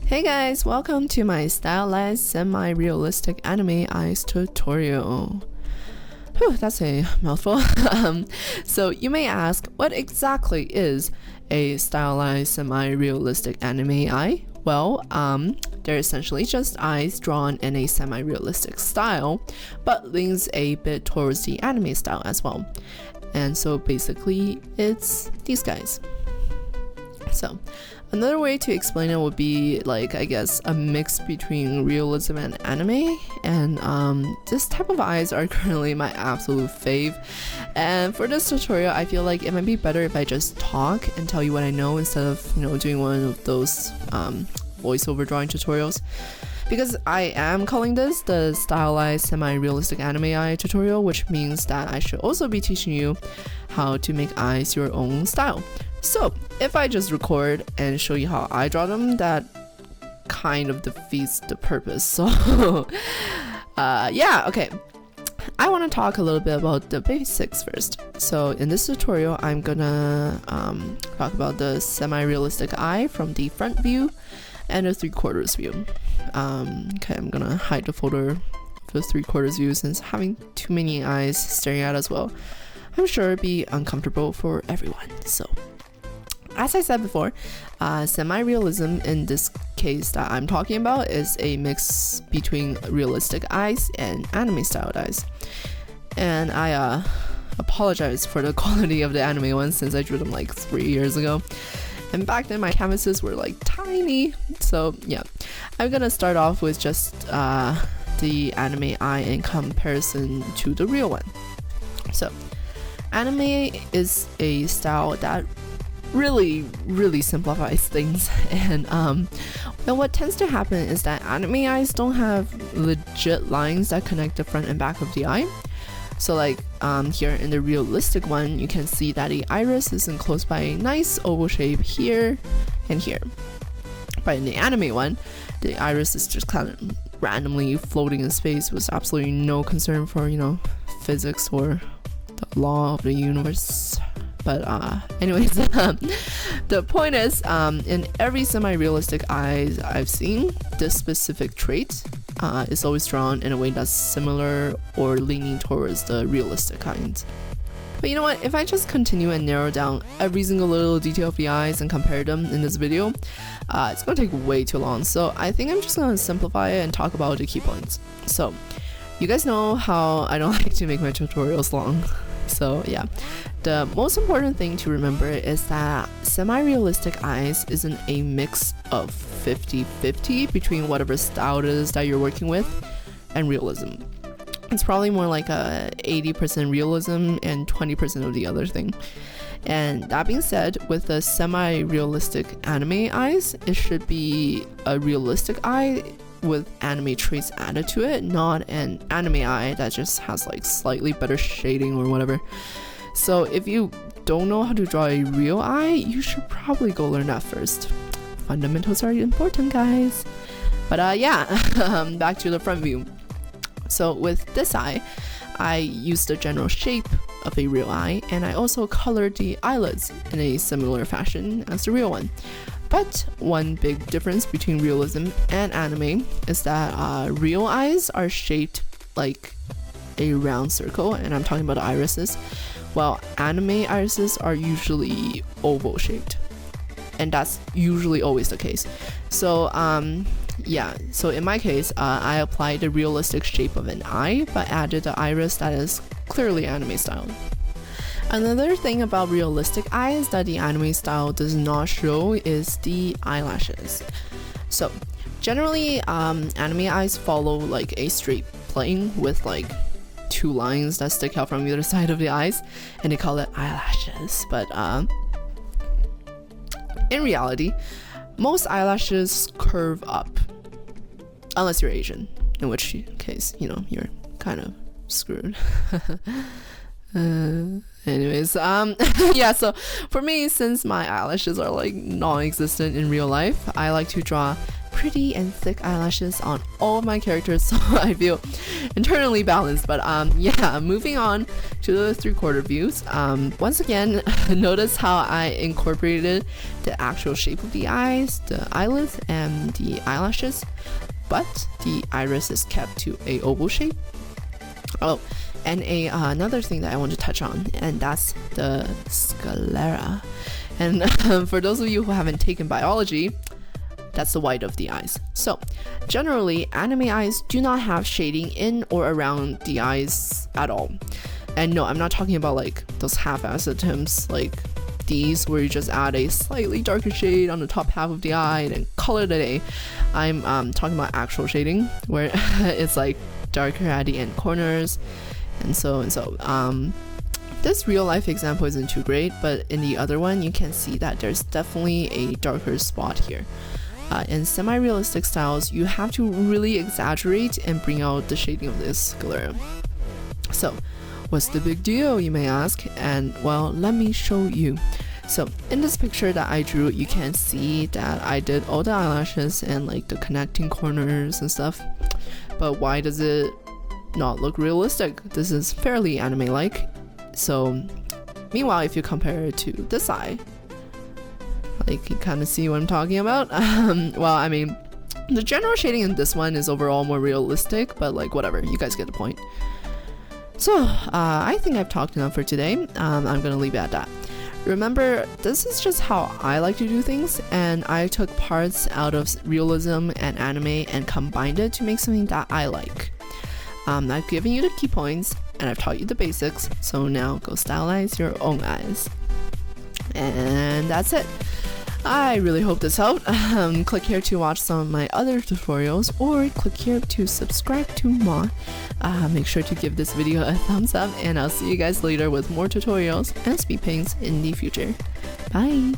Hey guys, welcome to my stylized semi-realistic anime eyes tutorial. Whew, that's a mouthful. So you may ask, what exactly is a stylized semi-realistic anime eye? Well, they're essentially just eyes drawn in a semi-realistic style, but leans a bit towards the anime style as well. And so basically, it's these guys. So another way to explain it would be like, I guess, a mix between realism and anime, and this type of eyes are currently my absolute fave. And for this tutorial, I feel like it might be better if I just talk and tell you what I know instead of, doing one of those voiceover drawing tutorials, because I am calling this the stylized semi-realistic anime eye tutorial, which means that I should also be teaching you how to make eyes your own style. So if I just record and show you how I draw them, that kind of defeats the purpose. So yeah, okay. I want to talk a little bit about the basics first. So in this tutorial, I'm gonna talk about the semi-realistic eye from the front view and the 3/4 view. Okay, I'm gonna hide the photo of the 3/4 view since having too many eyes staring at as well, I'm sure it'd be uncomfortable for everyone. So as I said before, semi-realism in this case that I'm talking about is a mix between realistic eyes and anime styled eyes. And I apologize for the quality of the anime ones since I drew them like 3 years ago. And back then my canvases were like tiny. So yeah, I'm gonna start off with just the anime eye in comparison to the real one. So anime is a style that really simplifies things, and what tends to happen is that anime eyes don't have legit lines that connect the front and back of the eye. So like here in the realistic one, you can see that the iris is enclosed by a nice oval shape here and here, but in the anime one, the iris is just kind of randomly floating in space with absolutely no concern for physics or the law of the universe. But anyways, the point is, in every semi-realistic eyes I've seen, this specific trait is always drawn in a way that's similar or leaning towards the realistic kind. But you know what, if I just continue and narrow down every single little detail of the eyes and compare them in this video, it's gonna take way too long. So I think I'm just gonna simplify it and talk about the key points. So you guys know how I don't like to make my tutorials long. So yeah, the most important thing to remember is that semi-realistic eyes isn't a mix of 50-50 between whatever style it is that you're working with and realism. It's probably more like a 80% realism and 20% of the other thing. And that being said, with the semi-realistic anime eyes, it should be a realistic eye with anime traits added to it, not an anime eye that just has like slightly better shading or whatever. So if you don't know how to draw a real eye, you should probably go learn that first. Fundamentals are important, guys. But yeah, back to the front view. So with this eye, I used the general shape of a real eye, and I also colored the eyelids in a similar fashion as the real one. But one big difference between realism and anime is that real eyes are shaped like a round circle, and I'm talking about the irises, while anime irises are usually oval shaped, and that's usually always the case. So yeah, so in my case, I applied the realistic shape of an eye but added the iris that is clearly anime style. Another thing about realistic eyes that the anime style does not show is the eyelashes. So generally, anime eyes follow like a straight plane with like 2 lines that stick out from the other side of the eyes, and they call it eyelashes. But in reality, most eyelashes curve up, unless you're Asian, in which case, you're kind of screwed. Anyways, yeah, so for me, since my eyelashes are like non-existent in real life, I like to draw pretty and thick eyelashes on all of my characters, so I feel internally balanced. But yeah, moving on to the 3/4 views. Once again, notice how I incorporated the actual shape of the eyes, the eyelids, and the eyelashes, but the iris is kept to a oval shape. Oh, and another thing that I want to touch on, and that's the sclera. And for those of you who haven't taken biology, that's the white of the eyes. So generally, anime eyes do not have shading in or around the eyes at all. And no, I'm not talking about like those half-assed attempts like these where you just add a slightly darker shade on the top half of the eye and then color it a day. I'm talking about actual shading where it's like darker at the end corners and so. This real life example isn't too great, but in the other one you can see that there's definitely a darker spot here. In semi-realistic styles, you have to really exaggerate and bring out the shading of this sclera. So what's the big deal, you may ask? And well, let me show you. So in this picture that I drew, you can see that I did all the eyelashes and like the connecting corners and stuff. But why does it not look realistic? This is fairly anime-like. So meanwhile, if you compare it to this eye, like you kind of see what I'm talking about. Well, I mean, the general shading in this one is overall more realistic, but like whatever, you guys get the point. So I think I've talked enough for today. I'm gonna leave it at that. Remember, this is just how I like to do things, and I took parts out of realism and anime and combined it to make something that I like. I've given you the key points and I've taught you the basics, so now go stylize your own eyes. And that's it. I really hope this helped. Click here to watch some of my other tutorials, or click here to subscribe to more. Make sure to give this video a thumbs up, and I'll see you guys later with more tutorials and speed paints in the future. Bye!